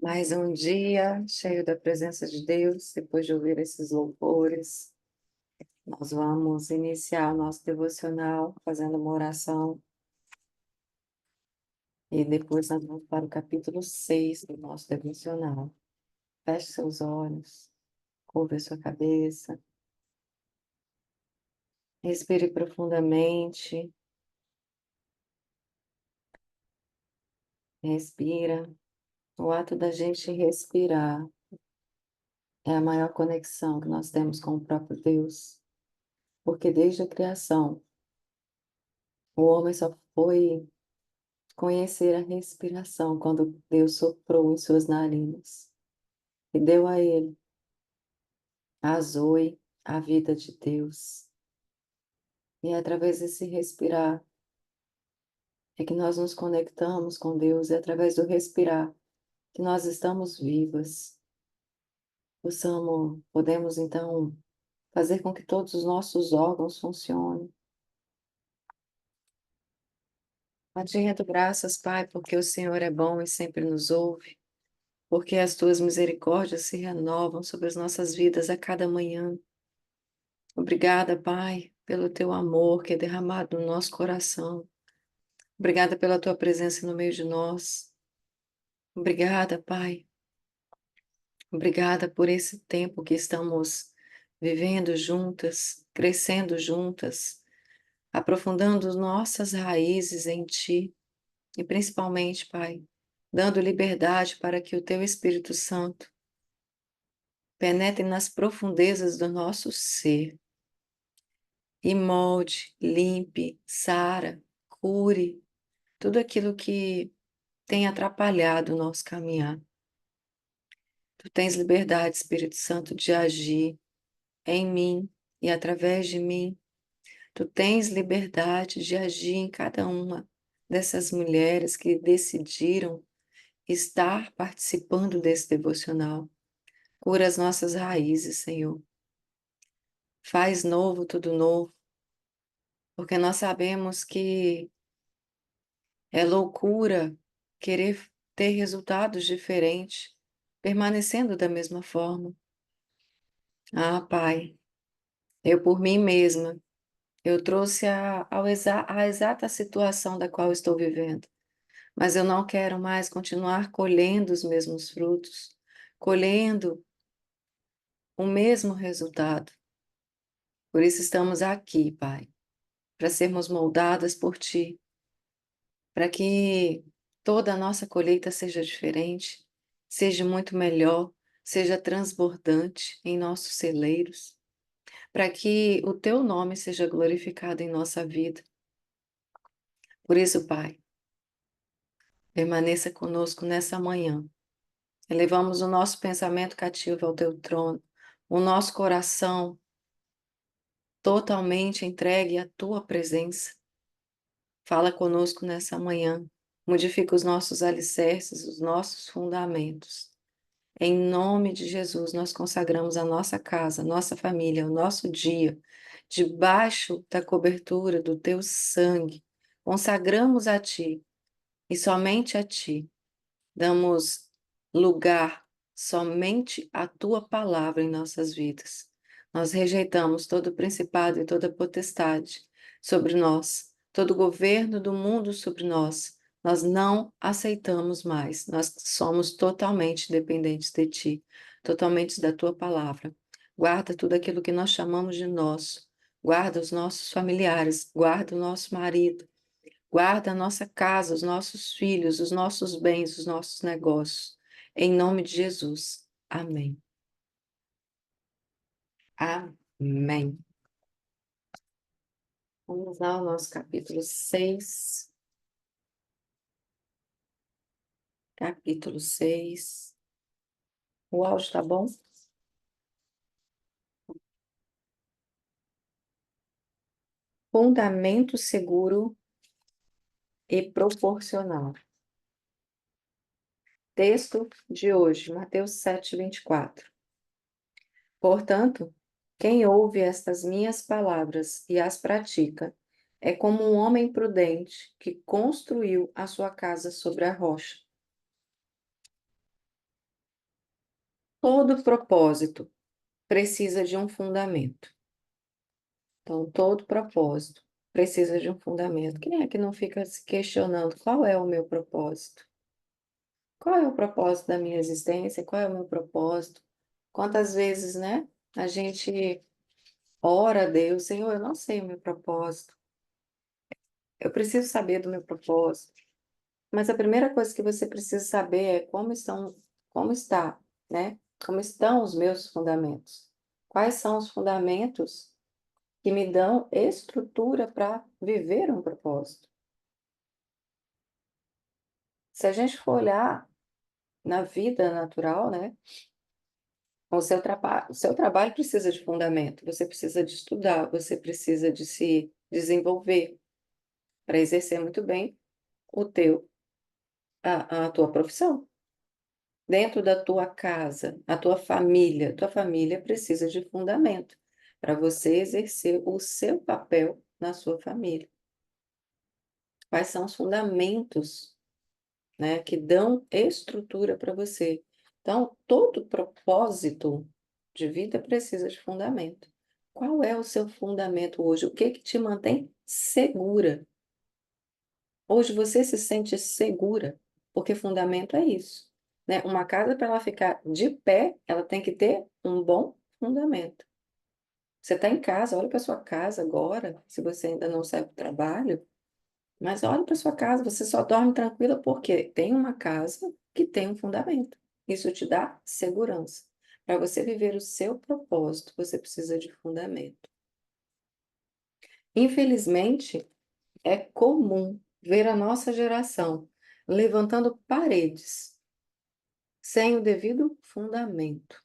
Mais um dia cheio da presença de Deus. Depois de ouvir esses louvores, nós vamos iniciar o nosso devocional fazendo uma oração e depois nós vamos para o capítulo 6 do nosso devocional. Feche seus olhos, curva a sua cabeça, respire profundamente, respira. O ato da gente respirar é a maior conexão que nós temos com o próprio Deus, porque desde a criação, o homem só foi conhecer a respiração quando Deus soprou em suas narinas e deu a ele a zoe, a vida de Deus. E é através desse respirar é que nós nos conectamos com Deus, é através do respirar que nós estamos vivas. Podemos então fazer com que todos os nossos órgãos funcionem. Eu te rendo graças, Pai, porque o Senhor é bom e sempre nos ouve, porque as tuas misericórdias se renovam sobre as nossas vidas a cada manhã. Obrigada, Pai, pelo teu amor que é derramado no nosso coração. Obrigada pela tua presença no meio de nós. Obrigada, Pai. Obrigada por esse tempo que estamos vivendo juntas, crescendo juntas, aprofundando nossas raízes em Ti e principalmente, Pai, dando liberdade para que o Teu Espírito Santo penetre nas profundezas do nosso ser e molde, limpe, sara, cure tudo aquilo que tem atrapalhado o nosso caminhar. Tu tens liberdade, Espírito Santo, de agir em mim e através de mim. Tu tens liberdade de agir em cada uma dessas mulheres que decidiram estar participando desse devocional. Cura as nossas raízes, Senhor. Faz novo tudo novo, porque nós sabemos que é loucura querer ter resultados diferentes, permanecendo da mesma forma. Ah, Pai, eu por mim mesma, eu trouxe a exata situação da qual estou vivendo, mas eu não quero mais continuar colhendo os mesmos frutos, colhendo o mesmo resultado. Por isso estamos aqui, Pai, para sermos moldadas por Ti, para que toda a nossa colheita seja diferente, seja muito melhor, seja transbordante em nossos celeiros, para que o Teu nome seja glorificado em nossa vida. Por isso, Pai, permaneça conosco nessa manhã. Elevamos o nosso pensamento cativo ao Teu trono, o nosso coração totalmente entregue à Tua presença. Fala conosco nessa manhã, modifica os nossos alicerces, os nossos fundamentos. Em nome de Jesus, nós consagramos a nossa casa, a nossa família, o nosso dia, debaixo da cobertura do Teu sangue. Consagramos a Ti e somente a Ti. Damos lugar somente à Tua palavra em nossas vidas. Nós rejeitamos todo principado e toda potestade sobre nós, todo governo do mundo sobre nós. Nós não aceitamos mais. Nós somos totalmente dependentes de Ti, totalmente da Tua palavra. Guarda tudo aquilo que nós chamamos de nosso. Guarda os nossos familiares, guarda o nosso marido, guarda a nossa casa, os nossos filhos, os nossos bens, os nossos negócios. Em nome de Jesus. Amém. Amém. Vamos lá ao nosso capítulo 6. Capítulo 6. O áudio tá bom? Fundamento seguro e proporcional. Texto de hoje, Mateus 7:24. Portanto, quem ouve estas minhas palavras e as pratica, é como um homem prudente que construiu a sua casa sobre a rocha. Todo propósito precisa de um fundamento. Então, todo propósito precisa de um fundamento. Quem é que não fica se questionando qual é o meu propósito? Qual é o propósito da minha existência? Qual é o meu propósito? Quantas vezes, né, a gente ora a Deus, Senhor, eu não sei o meu propósito. Eu preciso saber do meu propósito. Mas a primeira coisa que você precisa saber é como está, né? Como estão os meus fundamentos? Quais são os fundamentos que me dão estrutura para viver um propósito? Se a gente for olhar na vida natural, né? O seu trabalho precisa de fundamento, você precisa de estudar, você precisa de se desenvolver para exercer muito bem o teu, a tua profissão. Dentro da tua casa, tua família precisa de fundamento para você exercer o seu papel na sua família. Quais são os fundamentos, né, que dão estrutura para você? Então, todo propósito de vida precisa de fundamento. Qual é o seu fundamento hoje? O que que te mantém segura? Hoje você se sente segura, porque fundamento é isso, né? Uma casa para ela ficar de pé, ela tem que ter um bom fundamento. Você está em casa, olha para sua casa agora, se você ainda não sai para o trabalho, mas olha para sua casa, você só dorme tranquila porque tem uma casa que tem um fundamento. Isso te dá segurança. Para você viver o seu propósito, você precisa de fundamento. Infelizmente, é comum ver a nossa geração levantando paredes sem o devido fundamento,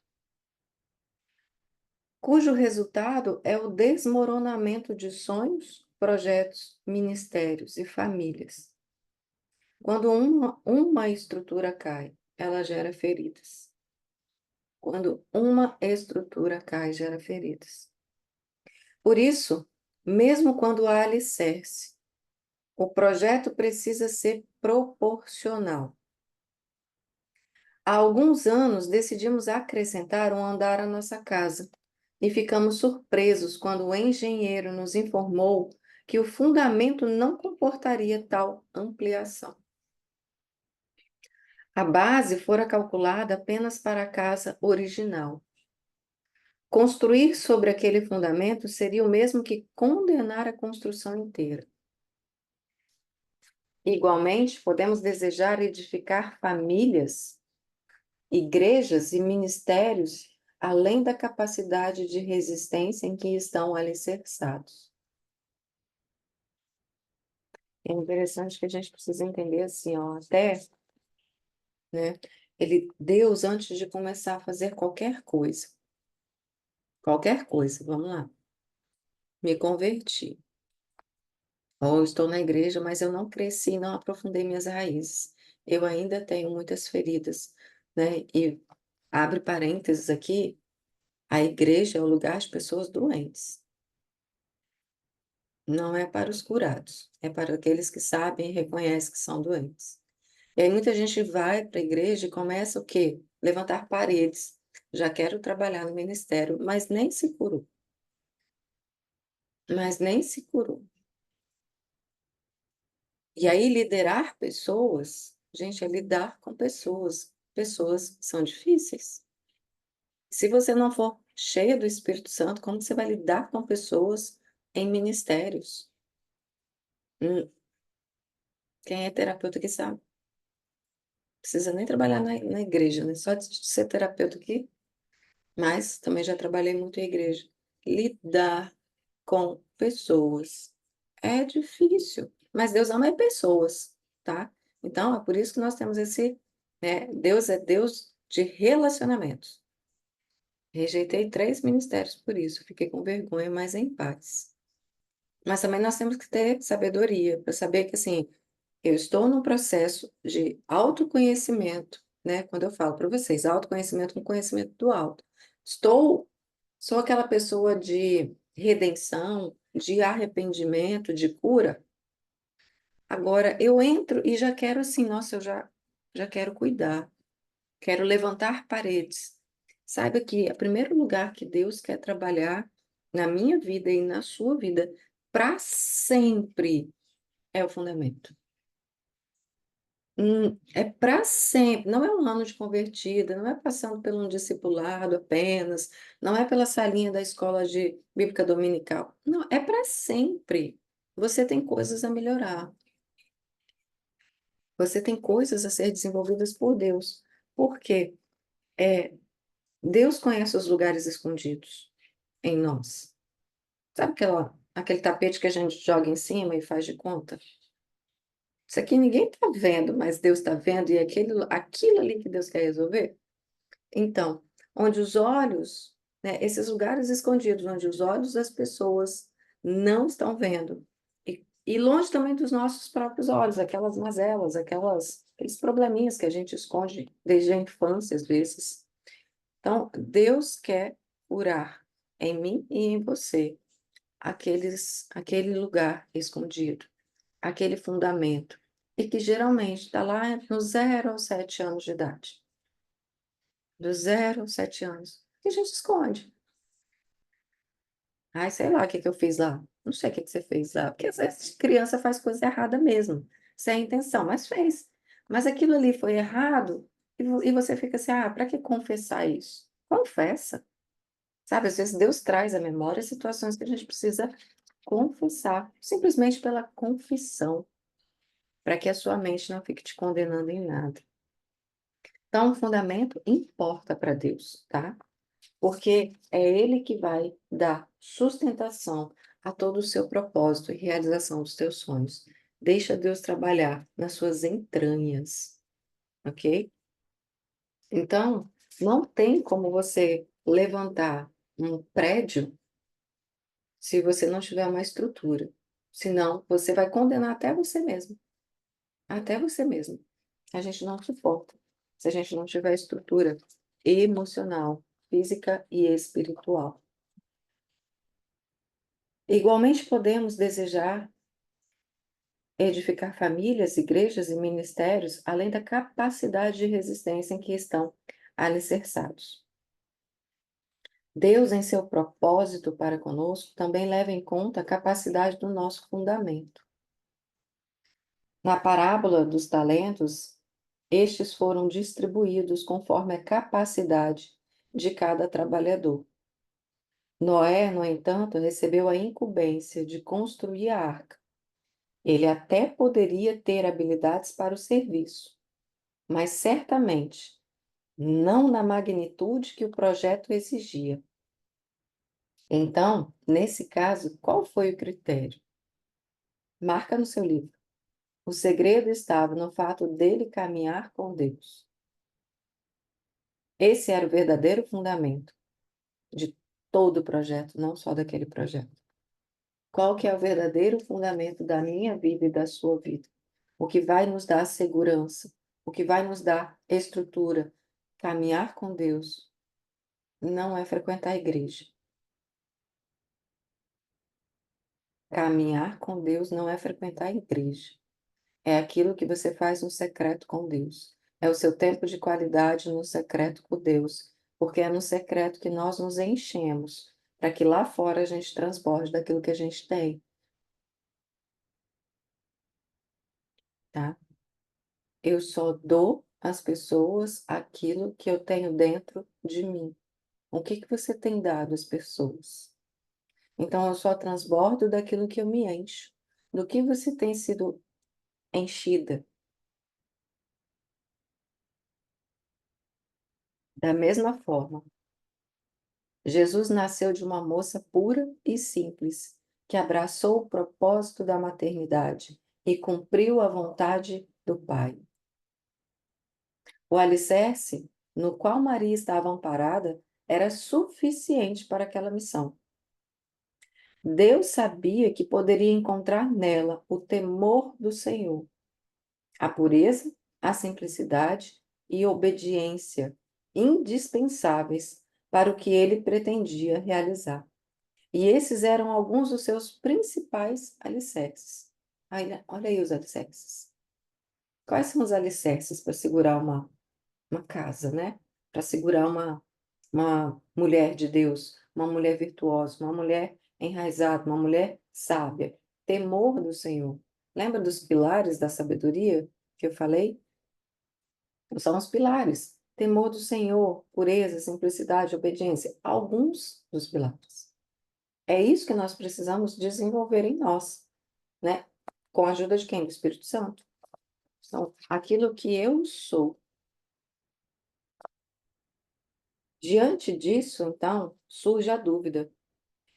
cujo resultado é o desmoronamento de sonhos, projetos, ministérios e famílias. Quando uma estrutura cai, ela gera feridas. Quando uma estrutura cai, gera feridas. Por isso, mesmo quando há alicerce, o projeto precisa ser proporcional. Há alguns anos decidimos acrescentar um andar à nossa casa e ficamos surpresos quando o engenheiro nos informou que o fundamento não comportaria tal ampliação. A base fora calculada apenas para a casa original. Construir sobre aquele fundamento seria o mesmo que condenar a construção inteira. Igualmente, podemos desejar edificar famílias, igrejas e ministérios além da capacidade de resistência em que estão alicerçados. É interessante que a gente precisa entender assim, ó, até, né, Deus, antes de começar a fazer qualquer coisa, vamos lá, me converti, ou estou na igreja, mas eu não cresci, não aprofundei minhas raízes. Eu ainda tenho muitas feridas, né? E abre parênteses aqui, a igreja é o lugar de pessoas doentes. Não é para os curados, é para aqueles que sabem e reconhecem que são doentes. E aí muita gente vai para a igreja e começa o quê? Levantar paredes. Já quero trabalhar no ministério, mas nem se curou. Mas nem se curou. E aí liderar pessoas, gente, é lidar com pessoas. Pessoas são difíceis. Se você não for cheia do Espírito Santo, como você vai lidar com pessoas em ministérios? Hum, Quem é terapeuta que sabe? Precisa nem trabalhar na igreja, né? Só de ser terapeuta aqui, mas também já trabalhei muito em igreja. Lidar com pessoas é difícil, mas Deus ama é pessoas, tá? Então, é por isso que nós temos esse, né? Deus é Deus de relacionamentos. Rejeitei 3 ministérios por isso, fiquei com vergonha, mas em paz. Mas também nós temos que ter sabedoria para saber que, assim, eu estou num processo de autoconhecimento, né? Quando eu falo para vocês, autoconhecimento com conhecimento do alto. Sou aquela pessoa de redenção, de arrependimento, de cura. Agora eu entro e já quero assim, nossa, já quero cuidar, quero levantar paredes. Saiba que o primeiro lugar que Deus quer trabalhar na minha vida e na sua vida para sempre é o fundamento. É para sempre, não é um ano de convertida, não é passando por um discipulado apenas, não é pela salinha da escola de bíblica dominical. Não, é para sempre. Você tem coisas a melhorar. Você tem coisas a ser desenvolvidas por Deus. Por quê? É, Deus conhece os lugares escondidos em nós. Sabe aquele tapete que a gente joga em cima e faz de conta? Isso aqui ninguém está vendo, mas Deus está vendo, e aquilo ali que Deus quer resolver. Então, onde os olhos, né, esses lugares escondidos, onde os olhos das pessoas não estão vendo, e longe também dos nossos próprios olhos, aquelas mazelas, aqueles probleminhas que a gente esconde desde a infância, às vezes. Então, Deus quer curar em mim e em você aquele lugar escondido, aquele fundamento, e que geralmente está lá no 0 aos 7 anos de idade. Do 0 aos 7 anos, que a gente esconde. Ai, sei lá o que que eu fiz lá. Não sei o que que você fez lá, porque às vezes criança faz coisa errada mesmo, sem intenção, mas fez. Mas aquilo ali foi errado, e você fica assim: "Ah, para que confessar isso?". Confessa, sabe, às vezes Deus traz à memória situações que a gente precisa confessar, simplesmente pela confissão, para que a sua mente não fique te condenando em nada. Então, o fundamento importa para Deus, tá? Porque é Ele que vai dar sustentação a todo o seu propósito e realização dos teus sonhos. Deixa Deus trabalhar nas suas entranhas, ok? Então, não tem como você levantar um prédio se você não tiver uma estrutura. Senão, você vai condenar até você mesmo. Até você mesmo. A gente não suporta se a gente não tiver estrutura emocional, física e espiritual. Igualmente podemos desejar edificar famílias, igrejas e ministérios, além da capacidade de resistência em que estão alicerçados. Deus, em seu propósito para conosco, também leva em conta a capacidade do nosso fundamento. Na parábola dos talentos, estes foram distribuídos conforme a capacidade de cada trabalhador. Noé, no entanto, recebeu a incumbência de construir a arca. Ele até poderia ter habilidades para o serviço, mas certamente não na magnitude que o projeto exigia. Então, nesse caso, qual foi o critério? Marca no seu livro. O segredo estava no fato dele caminhar com Deus. Esse era o verdadeiro fundamento de todo o projeto, não só daquele projeto. Qual que é o verdadeiro fundamento da minha vida e da sua vida? O que vai nos dar segurança, o que vai nos dar estrutura. Caminhar com Deus não é frequentar a igreja. Caminhar com Deus não é frequentar a igreja. É aquilo que você faz no secreto com Deus. É o seu tempo de qualidade no secreto com Deus, porque é no secreto que nós nos enchemos, para que lá fora a gente transborde daquilo que a gente tem, tá? Eu só dou às pessoas aquilo que eu tenho dentro de mim. O que que você tem dado às pessoas? Então eu só transbordo daquilo que eu me encho. Do que você tem sido enchida? Da mesma forma, Jesus nasceu de uma moça pura e simples, que abraçou o propósito da maternidade e cumpriu a vontade do Pai. O alicerce no qual Maria estava amparada era suficiente para aquela missão. Deus sabia que poderia encontrar nela o temor do Senhor, a pureza, a simplicidade e obediência indispensáveis para o que ele pretendia realizar. E esses eram alguns dos seus principais alicerces. Olha aí os alicerces. Quais são os alicerces para segurar uma casa, né? Para segurar uma mulher de Deus, uma mulher virtuosa, uma mulher enraizada, uma mulher sábia. Temor do Senhor. Lembra dos pilares da sabedoria que eu falei? São os pilares. Temor do Senhor, pureza, simplicidade, obediência. Alguns dos pilares. É isso que nós precisamos desenvolver em nós, né? Com a ajuda de quem? Do Espírito Santo. Então, aquilo que eu sou. Diante disso, então, surge a dúvida: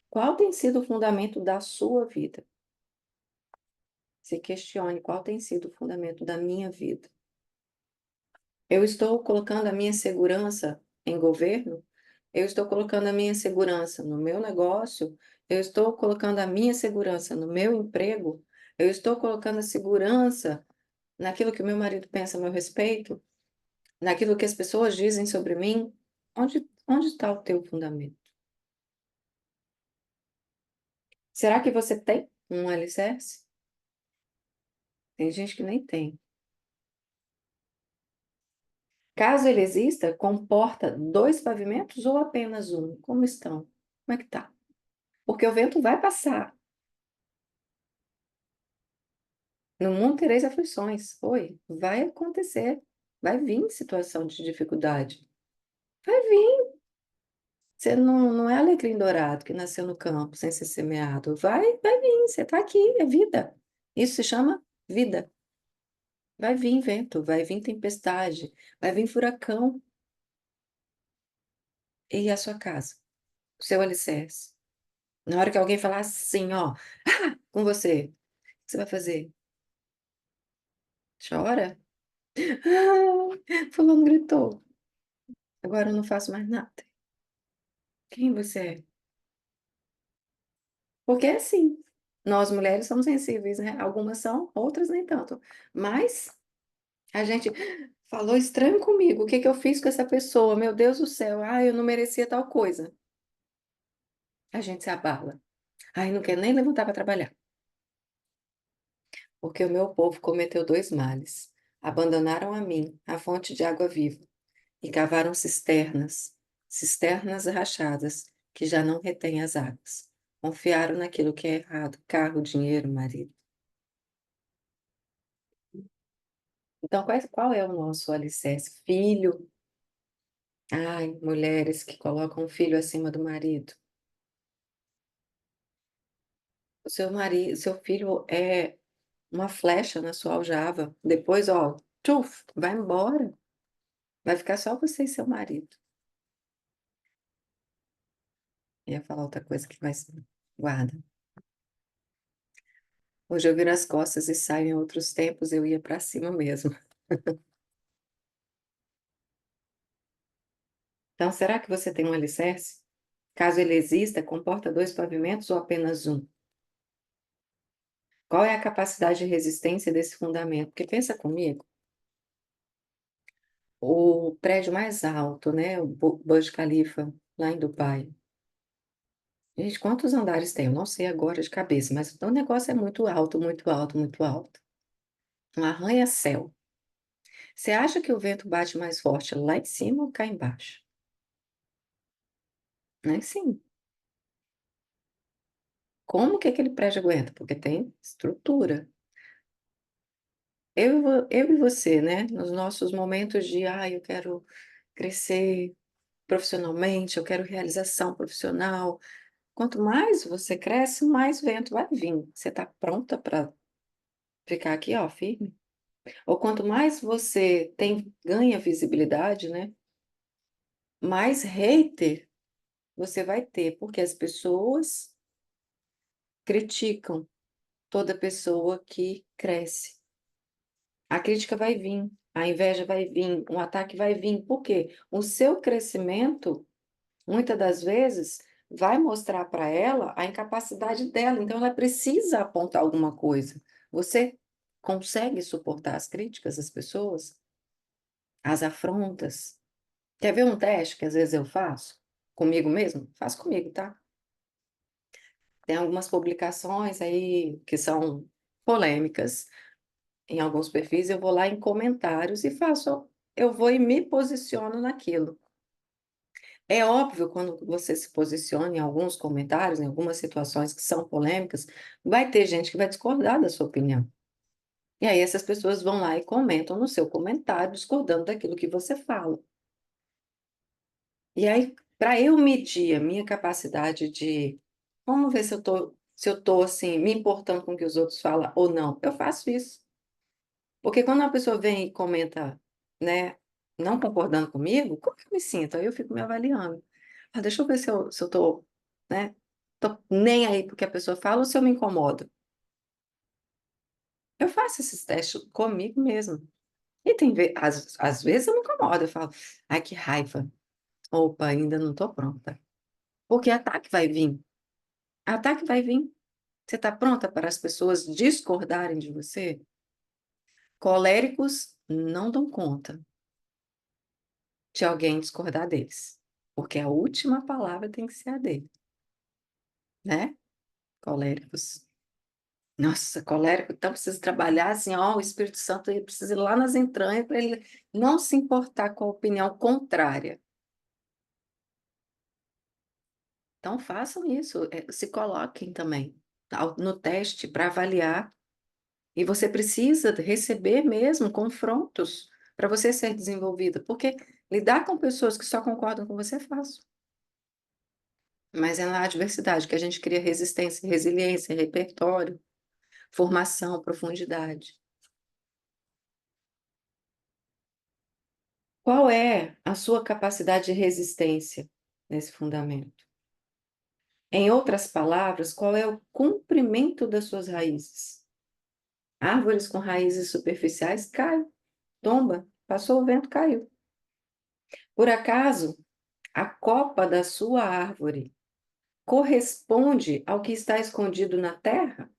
qual tem sido o fundamento da sua vida? Se questione qual tem sido o fundamento da minha vida. Eu estou colocando a minha segurança em governo? Eu estou colocando a minha segurança no meu negócio? Eu estou colocando a minha segurança no meu emprego? Eu estou colocando a segurança naquilo que o meu marido pensa a meu respeito? Naquilo que as pessoas dizem sobre mim? Onde está o teu fundamento? Será que você tem um alicerce? Tem gente que nem tem. Caso ele exista, comporta 2 pavimentos ou apenas um? Como estão? Como é que tá? Porque o vento vai passar. No mundo tereis aflições. Oi, vai acontecer. Vai vir situação de dificuldade. Vai vir. Você não é alecrim dourado que nasceu no campo sem ser semeado. Vai vir. Você está aqui. É vida. Isso se chama vida. Vai vir vento, vai vir tempestade, vai vir furacão. E a sua casa? O seu alicerce? Na hora que alguém falar assim, ó, com você, o que você vai fazer? Chora? Ah, fulano gritou. Agora eu não faço mais nada. Quem você é? Porque é assim. Nós mulheres somos sensíveis, né? Algumas são, outras nem tanto. Mas a gente falou estranho comigo. O que que eu fiz com essa pessoa? Meu Deus do céu. Ah, eu não merecia tal coisa. A gente se abala. Ai, não quer nem levantar para trabalhar. Porque o meu povo cometeu 2 males: abandonaram a mim, a fonte de água viva, e cavaram cisternas, cisternas rachadas, que já não retêm as águas. Confiaram naquilo que é errado, carro, dinheiro, marido. Então, qual é o nosso alicerce? Filho. Ai, mulheres que colocam o filho acima do marido. O seu marido, seu filho é uma flecha na sua aljava. Depois, ó, tchuf, vai embora. Vai ficar só você e seu marido. Ia falar outra coisa que mais guarda. Hoje eu viro as costas e saio, em outros tempos eu ia para cima mesmo. Então, será que você tem um alicerce? Caso ele exista, comporta 2 pavimentos ou apenas um? Qual é a capacidade de resistência desse fundamento? Porque pensa comigo, o prédio mais alto, né, o Burj Khalifa, lá em Dubai. Gente, quantos andares tem? Eu não sei agora de cabeça, mas o negócio é muito alto, muito alto, muito alto. Um arranha-céu. Você acha que o vento bate mais forte lá em cima ou cá embaixo? Né? Sim. Como que aquele prédio aguenta? Porque tem estrutura. Eu e você, né? Nos nossos momentos de, eu quero crescer profissionalmente, eu quero realização profissional. Quanto mais você cresce, mais vento vai vir. Você está pronta para ficar aqui, ó, firme? Ou quanto mais você ganha visibilidade, né? Mais hater você vai ter, porque as pessoas criticam toda pessoa que cresce. A crítica vai vir, a inveja vai vir, um ataque vai vir. Por quê? O seu crescimento, muitas das vezes, vai mostrar para ela a incapacidade dela, então ela precisa apontar alguma coisa. Você consegue suportar as críticas das pessoas, as afrontas? Quer ver um teste que às vezes eu faço comigo mesmo? Faço comigo, tá? Tem algumas publicações aí que são polêmicas em alguns perfis, eu vou lá em comentários e faço, eu vou e me posiciono naquilo. É óbvio, quando você se posiciona em alguns comentários, em algumas situações que são polêmicas, vai ter gente que vai discordar da sua opinião. E aí essas pessoas vão lá e comentam no seu comentário, discordando daquilo que você fala. E aí, para eu medir a minha capacidade de, vamos ver se eu tô assim, me importando com o que os outros falam ou não, eu faço isso. Porque quando uma pessoa vem e comenta, né, não concordando comigo, como que eu me sinto? Aí eu fico me avaliando. Ah, deixa eu ver se eu tô, né, tô nem aí porque a pessoa fala ou se eu me incomodo. Eu faço esses testes comigo mesmo. E às vezes eu me incomodo, eu falo: "Ai, que raiva. Opa, ainda não tô pronta". Porque ataque vai vir, ataque vai vir. Você está pronta para as pessoas discordarem de você? Coléricos não dão conta de alguém discordar deles, porque a última palavra tem que ser a dele, né? Coléricos. Nossa, colérico, então precisa trabalhar assim, ó, o Espírito Santo ele precisa ir lá nas entranhas para ele não se importar com a opinião contrária. Então façam isso, se coloquem também no teste para avaliar. E você precisa receber mesmo confrontos para você ser desenvolvida, porque lidar com pessoas que só concordam com você é fácil, mas é na adversidade que a gente cria resistência, resiliência, repertório, formação, profundidade. Qual é a sua capacidade de resistência nesse fundamento? Em outras palavras, qual é o comprimento das suas raízes? Árvores com raízes superficiais caem, tomba, passou o vento, caiu. Por acaso, a copa da sua árvore corresponde ao que está escondido na terra?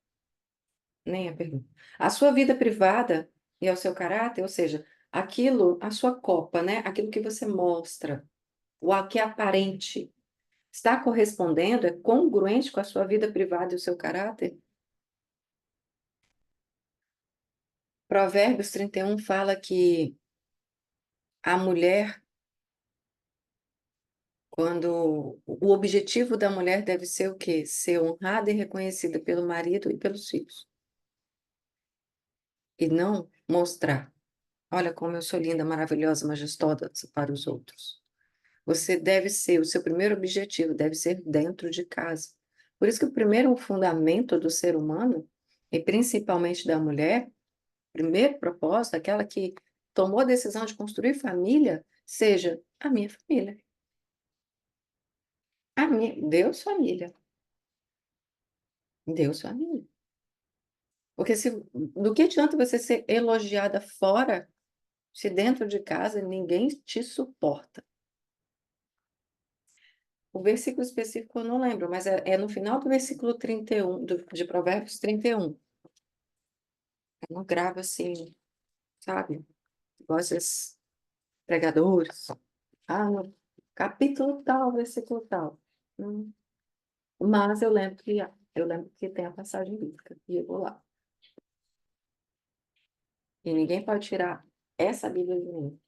Nem a pergunta. A sua vida privada e ao seu caráter, ou seja, aquilo, a sua copa, né? Aquilo que você mostra, que é aparente, está correspondendo, é congruente com a sua vida privada e o seu caráter? Provérbios 31 fala que a mulher, quando o objetivo da mulher deve ser o quê? Ser honrada e reconhecida pelo marido e pelos filhos. E não mostrar: "Olha como eu sou linda, maravilhosa, majestosa para os outros". Você deve ser o seu primeiro objetivo deve ser dentro de casa. Por isso que o primeiro fundamento do ser humano, e principalmente da mulher, primeiro propósito, aquela que tomou a decisão de construir família, seja a minha família. A minha Deus família, Deus família. Porque se do que adianta você ser elogiada fora, se dentro de casa ninguém te suporta? O versículo específico eu não lembro, mas é no final do versículo 31 de Provérbios 31. Eu não gravo assim, sabe, igual esses pregadores. Ah, no capítulo tal, versículo tal. Hum, mas eu lembro que tem a passagem bíblica, e eu vou lá. E ninguém pode tirar essa Bíblia de mim,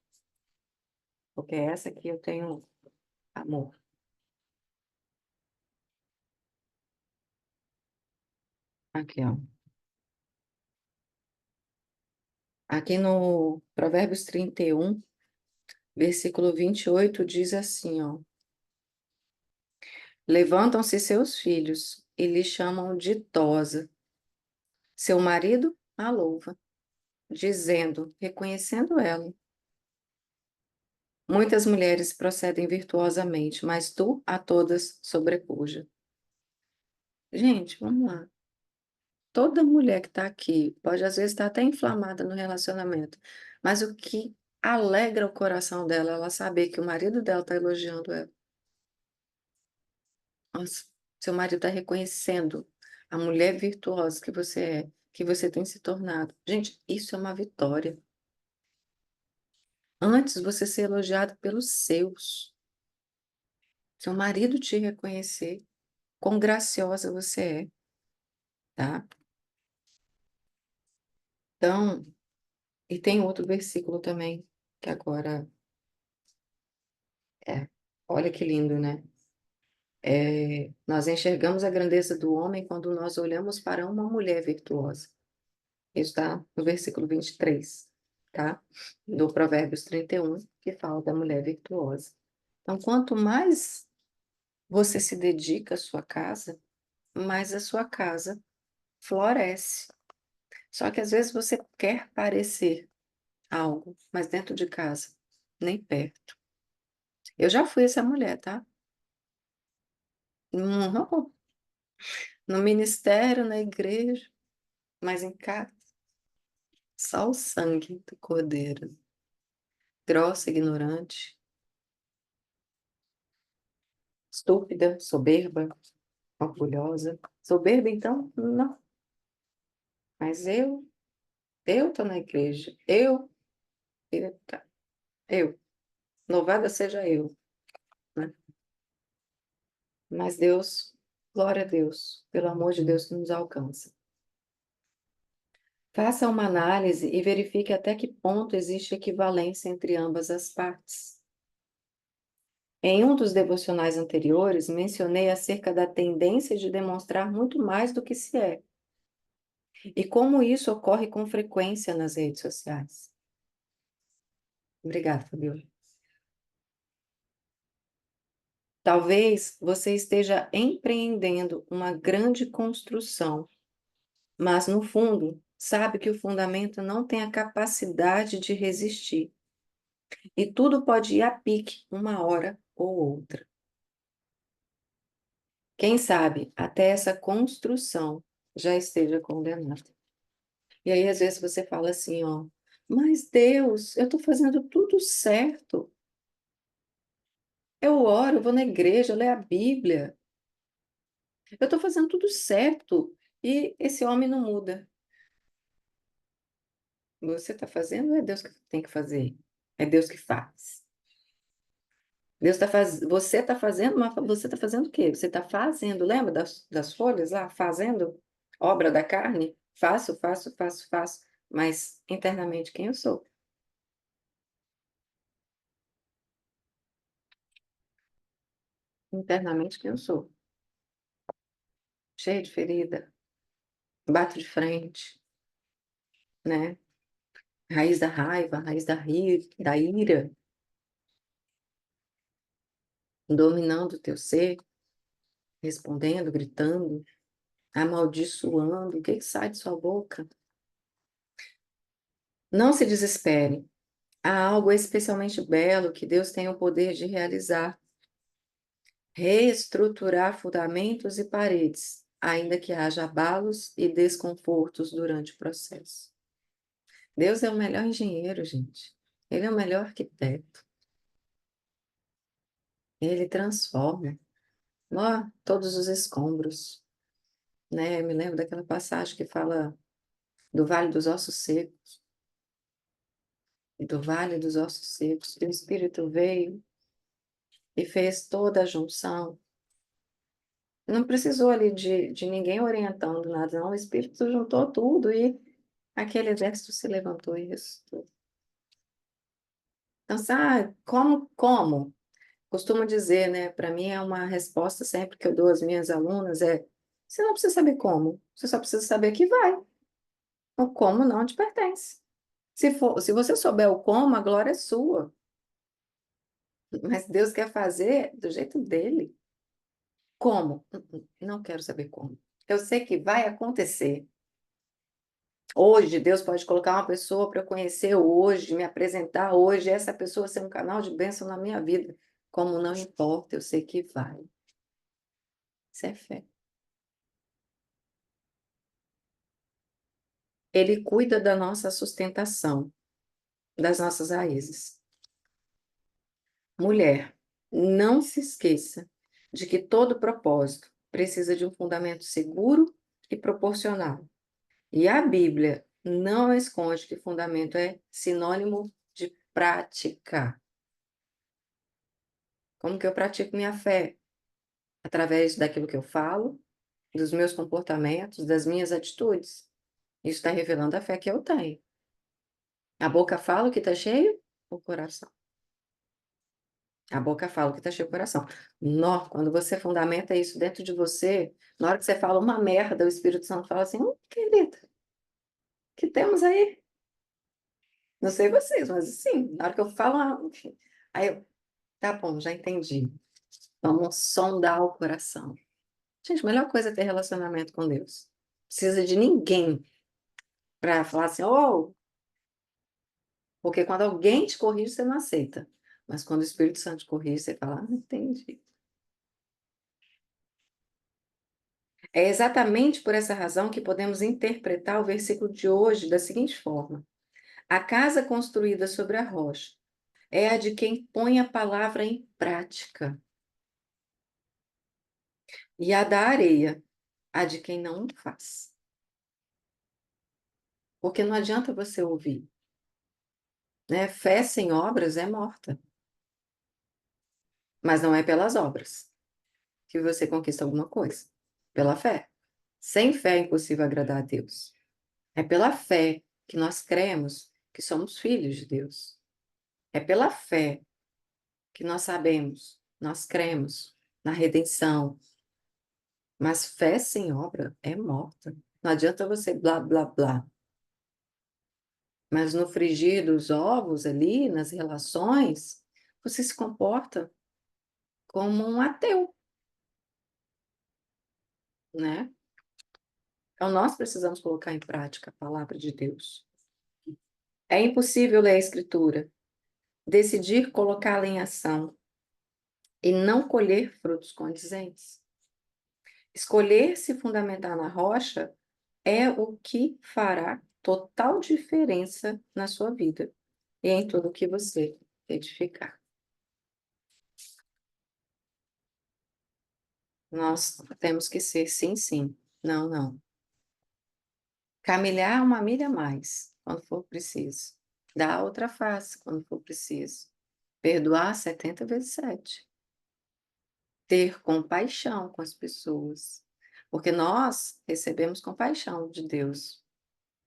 porque é essa que eu tenho amor. Aqui, ó. Aqui no Provérbios 31, versículo 28 diz assim, ó: "Levantam-se seus filhos e lhe chamam ditosa. Seu marido a louva, dizendo, reconhecendo ela: Muitas mulheres procedem virtuosamente, mas tu a todas sobrepuja". Gente, vamos lá. Toda mulher que está aqui pode às vezes estar até inflamada no relacionamento, mas o que alegra o coração dela, é ela saber que o marido dela está elogiando ela. Nossa, seu marido está reconhecendo a mulher virtuosa que você é, que você tem se tornado. Gente, isso é uma vitória. Antes você ser elogiado pelos seus, seu marido te reconhecer, quão graciosa você é, tá? Então, e tem outro versículo também, que agora é. Olha que lindo, né? Nós enxergamos a grandeza do homem quando nós olhamos para uma mulher virtuosa. Isso está no versículo 23, tá? Do Provérbios 31, que fala da mulher virtuosa. Então, quanto mais você se dedica à sua casa, mais a sua casa floresce. Só que às vezes você quer parecer algo, mas dentro de casa, nem perto. Eu já fui essa mulher, tá? Uhum. No ministério, na igreja, mas em casa, só o sangue do Cordeiro. Grossa, ignorante, estúpida, soberba, orgulhosa. Soberba, então, não. Mas eu tô na igreja. Tá, eu. Louvada seja eu, né? Mas Deus, glória a Deus, pelo amor de Deus que nos alcança. Faça uma análise e verifique até que ponto existe equivalência entre ambas as partes. Em um dos devocionais anteriores, mencionei acerca da tendência de demonstrar muito mais do que se é, e como isso ocorre com frequência nas redes sociais. Obrigada, Fabiola. Talvez você esteja empreendendo uma grande construção, mas no fundo, sabe que o fundamento não tem a capacidade de resistir, e tudo pode ir a pique uma hora ou outra. Quem sabe até essa construção já esteja condenada. E aí, às vezes, você fala assim, ó, mas Deus, eu estou fazendo tudo certo. Eu oro, eu vou na igreja, eu leio a Bíblia. Eu estou fazendo tudo certo. E esse homem não muda. Você está fazendo, ou é Deus que tem que fazer? É Deus que faz. Você está fazendo, mas você está fazendo o quê? Você está fazendo, lembra das folhas lá? Fazendo obra da carne? Faço, faço, faço, faço. Mas internamente quem eu sou? Internamente quem eu sou? Cheio de ferida, bato de frente, né? Raiz da raiva, raiz da ira, dominando o teu ser, respondendo, gritando, amaldiçoando. O que que sai de sua boca? Não se desespere. Há algo especialmente belo que Deus tem o poder de realizar. Reestruturar fundamentos e paredes, ainda que haja abalos e desconfortos durante o processo. Deus é o melhor engenheiro, gente. Ele é o melhor arquiteto. Ele transforma, ó, todos os escombros, né? Eu me lembro daquela passagem que fala do Vale dos Ossos Secos, do Vale dos Ossos Secos, que o Espírito veio e fez toda a junção. Não precisou ali de ninguém orientando nada, não. O Espírito juntou tudo e aquele exército se levantou e ressuscitou. Então, como? Costumo dizer, né? Para mim é uma resposta sempre que eu dou às minhas alunas você não precisa saber como, você só precisa saber que vai. O como não te pertence. Se você souber o como, a glória é sua. Mas Deus quer fazer do jeito dele. Como? Não quero saber como. Eu sei que vai acontecer. Hoje, Deus pode colocar uma pessoa para eu conhecer hoje, me apresentar hoje, essa pessoa ser um canal de bênção na minha vida. Como não importa, eu sei que vai. Isso é fé. Ele cuida da nossa sustentação, das nossas raízes. Mulher, não se esqueça de que todo propósito precisa de um fundamento seguro e proporcional. E a Bíblia não esconde que fundamento é sinônimo de prática. Como que eu pratico minha fé? Através daquilo que eu falo, dos meus comportamentos, das minhas atitudes. Isso está revelando a fé que eu tenho. A boca fala o que está cheio? O coração. A boca fala o que está cheio o coração. Quando você fundamenta isso dentro de você, na hora que você fala uma merda, o Espírito Santo fala assim, querida, que temos aí? Não sei vocês, mas assim, na hora que eu falo, enfim. Aí eu, tá bom, já entendi. Vamos sondar o coração. Gente, a melhor coisa é ter relacionamento com Deus. Não precisa de ninguém para falar assim, oh, porque quando alguém te corrige, você não aceita. Mas quando o Espírito Santo te corrige, você fala, entendi. É exatamente por essa razão que podemos interpretar o versículo de hoje da seguinte forma: a casa construída sobre a rocha é a de quem põe a palavra em prática, e a da areia, a de quem não o faz. Porque não adianta você ouvir, né? Fé sem obras é morta, mas não é pelas obras que você conquista alguma coisa, pela fé. Sem fé é impossível agradar a Deus. É pela fé que nós cremos que somos filhos de Deus. É pela fé que nós sabemos, nós cremos na redenção, mas fé sem obra é morta. Não adianta você blá, blá, blá. Mas no frigir dos ovos ali, nas relações, você se comporta como um ateu, né? Então nós precisamos colocar em prática a palavra de Deus. É impossível ler a Escritura, decidir colocá-la em ação e não colher frutos condizentes. Escolher se fundamentar na rocha é o que fará total diferença na sua vida e em tudo que você edificar. Nós temos que ser sim, sim, não, não. Caminhar uma milha a mais, quando for preciso. Dar a outra face, quando for preciso. Perdoar 70 vezes 7. Ter compaixão com as pessoas. Porque nós recebemos compaixão de Deus,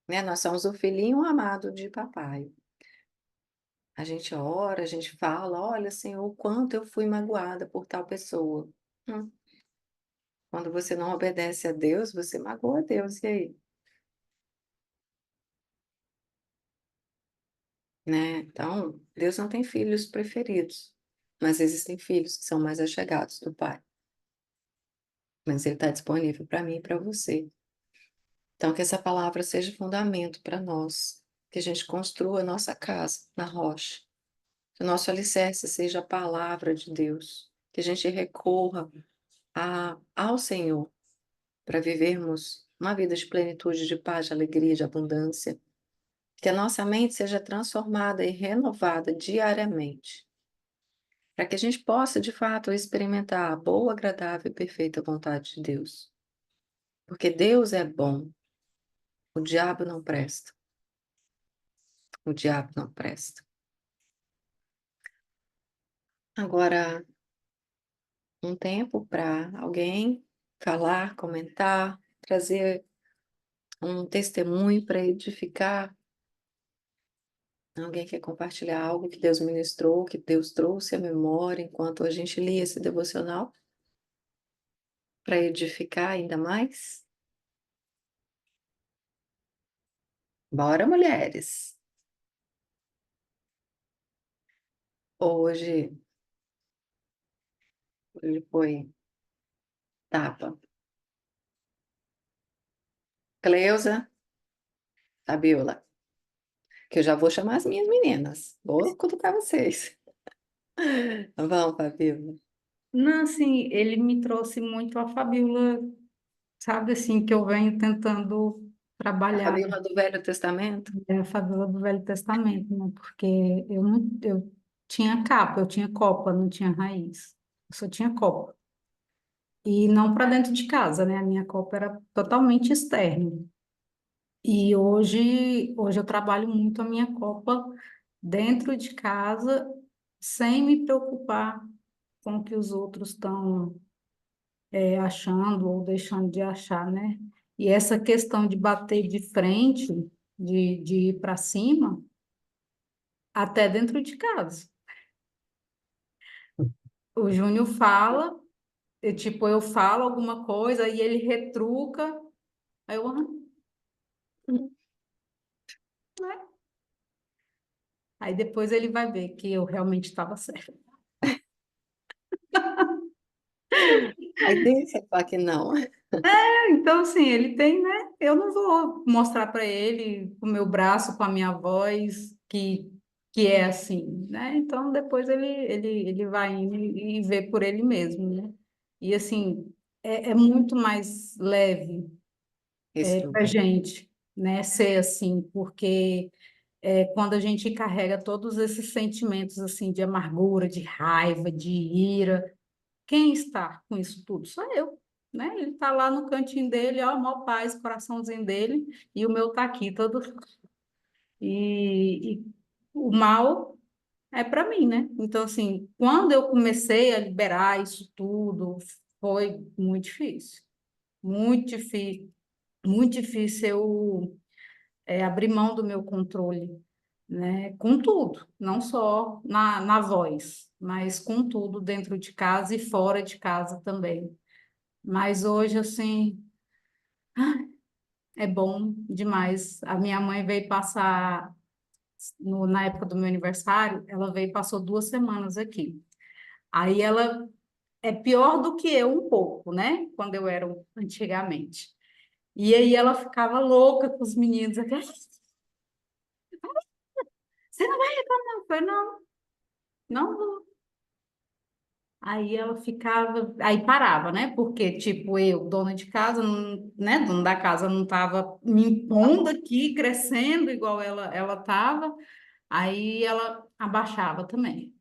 né? Nós somos o filhinho amado de papai. A gente ora, a gente fala, olha, Senhor, o quanto eu fui magoada por tal pessoa. Hum. Quando você não obedece a Deus, você magoa a Deus, e aí? Né? Então, Deus não tem filhos preferidos, mas existem filhos que são mais achegados do Pai. Mas Ele está disponível para mim e para você. Então, que essa palavra seja fundamento para nós, que a gente construa a nossa casa na rocha, que o nosso alicerce seja a palavra de Deus, que a gente recorra ao Senhor para vivermos uma vida de plenitude, de paz, de alegria, de abundância. Que a nossa mente seja transformada e renovada diariamente, para que a gente possa, de fato, experimentar a boa, agradável e perfeita vontade de Deus. Porque Deus é bom, o diabo não presta. O diabo não presta. Agora, um tempo para alguém falar, comentar, trazer um testemunho para edificar. Alguém quer compartilhar algo que Deus ministrou, que Deus trouxe à memória enquanto a gente lia esse devocional, para edificar ainda mais? Bora, mulheres! Hoje, ele foi tapa. Cleusa, Fabiola, que eu já vou chamar as minhas meninas. Vou cutucar vocês. Vamos, Fabiola. Não, assim, ele me trouxe muito a Fabíola, sabe, assim, que eu venho tentando A trabalhar, Fabiola do Velho Testamento? né, a Fabíola do Velho Testamento, né, porque eu não, eu tinha capa, eu tinha copa, não tinha raiz, eu só tinha copa. E não para dentro de casa, né, a minha copa era totalmente externa. E hoje eu trabalho muito a minha copa dentro de casa, sem me preocupar com o que os outros estão achando ou deixando de achar, né? E essa questão de bater de frente, de ir para cima, até dentro de casa. O Júnior fala, tipo, eu falo alguma coisa e ele retruca, aí eu, né? Aí depois ele vai ver que eu realmente estava certa. Aí tem que falar que não. Então, assim, ele tem, né? Eu não vou mostrar para ele o meu braço com a minha voz, que é assim, né? Então, depois ele vai indo e vê por ele mesmo, né? E, assim, é muito mais leve Isso. para gente, né? Ser assim, porque quando a gente carrega todos esses sentimentos, assim, de amargura, de raiva, de ira, quem está com isso tudo? Sou eu, né? Ele está lá no cantinho dele, ó, mó paz, coraçãozinho dele, e o meu está aqui todo. E o mal é para mim, né? Então, assim, quando eu comecei a liberar isso tudo, foi muito difícil. Muito difícil. Muito difícil eu abrir mão do meu controle, né? Com tudo, não só na voz, mas com tudo dentro de casa e fora de casa também. Mas hoje, assim, é bom demais. A minha mãe veio passar, na época do meu aniversário, ela veio e passou 2 semanas aqui. Aí ela é pior do que eu um pouco, né? Quando eu era antigamente. E aí ela ficava louca com os meninos. Você não vai reclamar? Eu falei, não, não vou. Aí ela ficava, aí parava, né? Porque, tipo, eu, dona de casa, não, né? Dona da casa não estava me impondo aqui, crescendo igual ela estava. Aí ela abaixava também,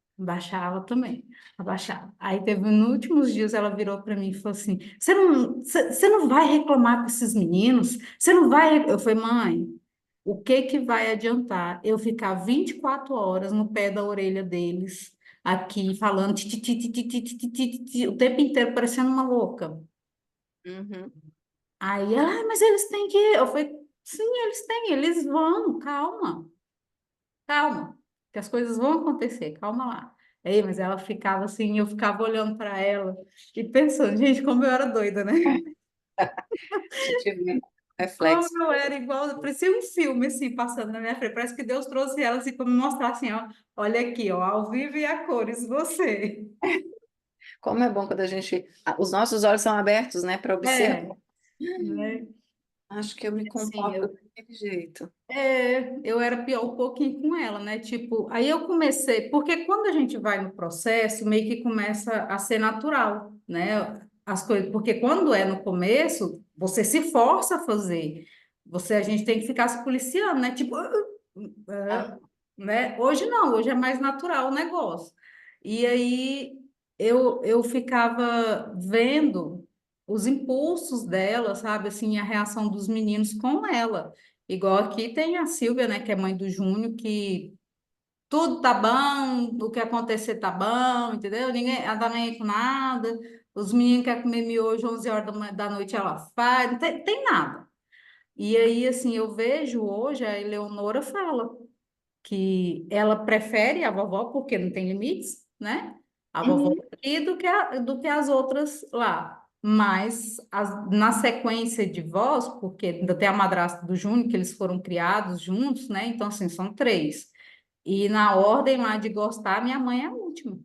abaixava. Aí teve, nos últimos dias, ela virou para mim e falou assim: você não vai reclamar com esses meninos? Você não vai. Eu falei, mãe, o que que vai adiantar eu ficar 24 horas no pé da orelha deles? Aqui falando o tempo inteiro parecendo uma louca. Uhum. Aí ela, mas eles têm que ir. Eu falei, sim, eles têm, eles vão, calma, calma, que as coisas vão acontecer, calma lá. Aí, mas ela ficava assim, eu ficava olhando para ela e pensando, gente, como eu era doida, né? Te tive um Como reflexo. eu era igual, parecia um filme assim, passando na minha frente. Parece que Deus trouxe ela assim para me mostrar assim, ó, olha aqui, ó, ao vivo e a cores, você. Como é bom quando a gente. Os nossos olhos são abertos, né, para observar. É, né? Acho que eu me Assim, comporto daquele jeito. eu era pior um pouquinho com ela, né? Tipo, aí eu comecei, porque quando a gente vai no processo, meio que começa a ser natural, né? As coisas, porque quando é no começo, você se força a fazer. A gente tem que ficar se policiando, né? Tipo, Ah, né? Hoje não, hoje é mais natural o negócio. E aí eu ficava vendo os impulsos dela, sabe? Assim, a reação dos meninos com ela. Igual aqui tem a Silvia, né, que é mãe do Júnior, que tudo tá bom, o que acontecer tá bom, entendeu? Ninguém ela tá nem aí com nada. Os meninos querem comer miojo 11 horas da noite, ela faz, não tem nada. E aí, assim, eu vejo hoje, a Eleonora fala que ela prefere a vovó porque não tem limites, né? A vovó uhum. aqui do que as outras lá. Mas na sequência de vós, porque ainda tem a madrasta do Júnior, que eles foram criados juntos, né? Então, assim, são três. E na ordem lá de gostar, minha mãe é a última.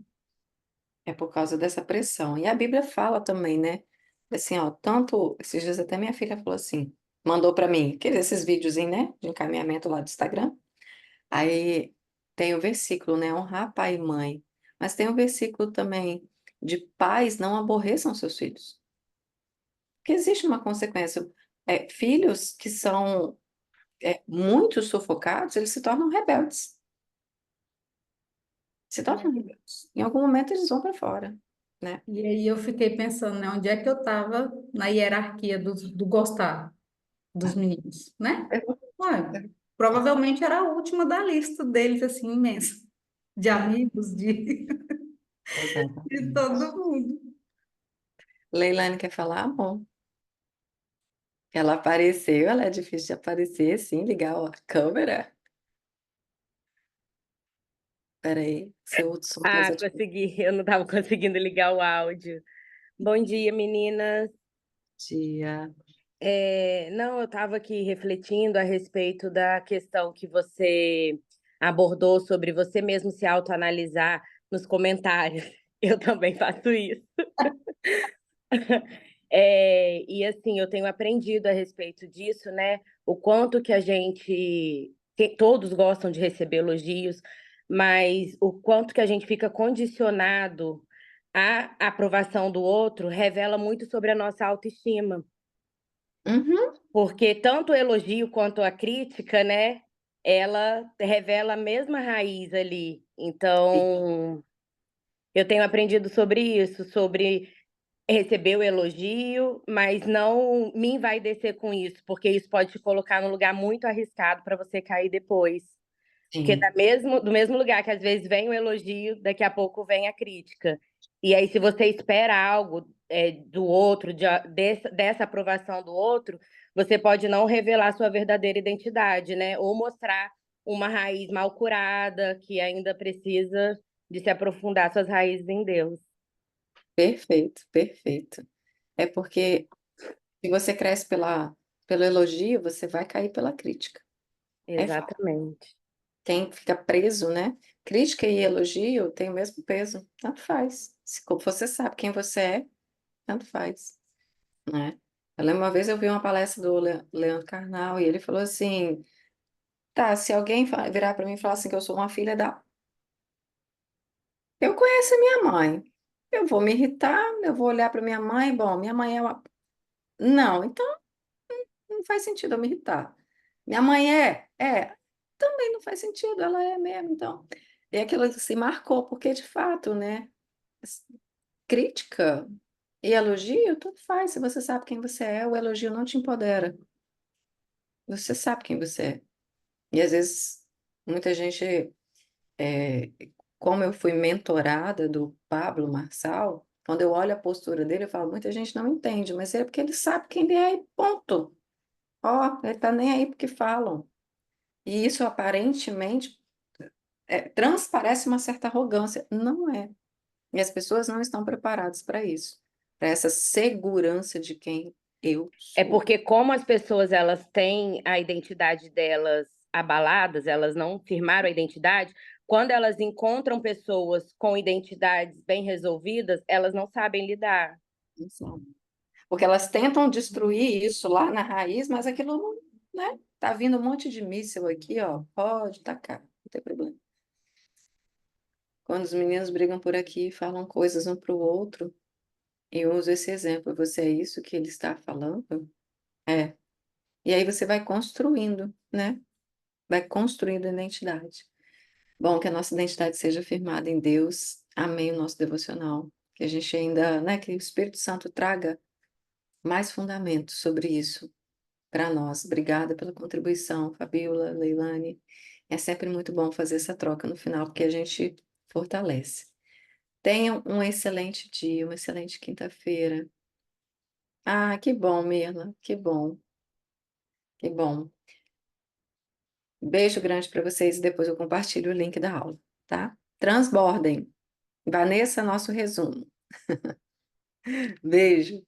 É por causa dessa pressão. E a Bíblia fala também, né? Assim, ó, tanto. Esses dias até minha filha falou assim, mandou para mim, esses videozinhos, né? De encaminhamento lá do Instagram. Aí tem o versículo, né? Honrar pai e mãe. Mas tem o versículo também de pais não aborreçam seus filhos. Porque existe uma consequência. Filhos que são muito sufocados, eles se tornam rebeldes. Se tornam rebeldes. Em algum momento eles vão para fora, né? E aí eu fiquei pensando, né, onde é que eu estava na hierarquia do gostar dos meninos, né? Ué, provavelmente era a última da lista deles, assim, imensa, de amigos, de Exatamente. todo mundo. Leilane quer falar, amor? Ela apareceu, ela é difícil de aparecer, sim, ligar a câmera. Peraí, seu som tá Ah, desativado. consegui. Eu não estava conseguindo ligar o áudio. Bom dia, meninas. Dia. Não, eu estava aqui refletindo a respeito da questão que você abordou sobre você mesmo se autoanalisar nos comentários. Eu também faço isso. E assim, eu tenho aprendido a respeito disso, né? O quanto que a gente, todos gostam de receber elogios, mas o quanto que a gente fica condicionado à aprovação do outro revela muito sobre a nossa autoestima. Uhum. Porque tanto o elogio quanto a crítica, né? Ela revela a mesma raiz ali. Então, eu tenho aprendido sobre isso, sobre receber o elogio, mas não me envaidecer com isso, porque isso pode te colocar num lugar muito arriscado para você cair depois. Porque Sim, do mesmo lugar que às vezes vem o elogio, daqui a pouco vem a crítica. E aí, se você espera algo do outro, dessa aprovação do outro, você pode não revelar sua verdadeira identidade, né? Ou mostrar uma raiz mal curada, que ainda precisa de se aprofundar suas raízes em Deus. perfeito, perfeito. É porque se você cresce pelo elogio, você vai cair pela crítica. É fato. Exatamente. Quem fica preso, né? Crítica e elogio têm o mesmo peso. Tanto faz. Se você sabe quem você é, tanto faz, né? Eu lembro uma vez eu vi uma palestra do Leandro Carnal e ele falou assim: tá, se alguém virar para mim e falar assim que eu sou uma filha da. Eu conheço a minha mãe. Eu vou me irritar, eu vou olhar para minha mãe, bom, minha mãe é uma. Não, então não faz sentido eu me irritar. Minha mãe é? É. Também não faz sentido, ela é mesmo, então. E aquilo se marcou, porque de fato, né? Crítica e elogio, tudo faz. Se você sabe quem você é, o elogio não te empodera. Você sabe quem você é. E às vezes, muita gente, é, como eu fui mentorada do Pablo Marçal, quando eu olho a postura dele, eu falo, muita gente não entende, mas é porque ele sabe quem ele é e ponto. Ó, ele tá nem aí porque falam. E isso aparentemente transparece uma certa arrogância. Não é. E as pessoas não estão preparadas para isso, para essa segurança de quem eu É sou. porque como as pessoas elas têm a identidade delas abaladas, elas não firmaram a identidade, quando elas encontram pessoas com identidades bem resolvidas, elas não sabem lidar. Então, porque elas tentam destruir isso lá na raiz, mas aquilo não, né? Tá vindo um monte de míssil aqui, ó. Pode tacar, não tem problema. Quando os meninos brigam por aqui, falam coisas um para o outro, eu uso esse exemplo. Você é isso que ele está falando? É. E aí você vai construindo, né? Vai construindo a identidade. Bom, que a nossa identidade seja firmada em Deus. Amém, o nosso devocional. Que a gente ainda, né, que o Espírito Santo traga mais fundamentos sobre isso para nós. Obrigada pela contribuição, Fabiola, Leilane. É sempre muito bom fazer essa troca no final, porque a gente fortalece. Tenham um excelente dia, uma excelente quinta-feira. Ah, que bom, Mirla, que bom, que bom. Beijo grande para vocês e depois eu compartilho o link da aula, tá? Transbordem. Vanessa, nosso resumo. Beijo.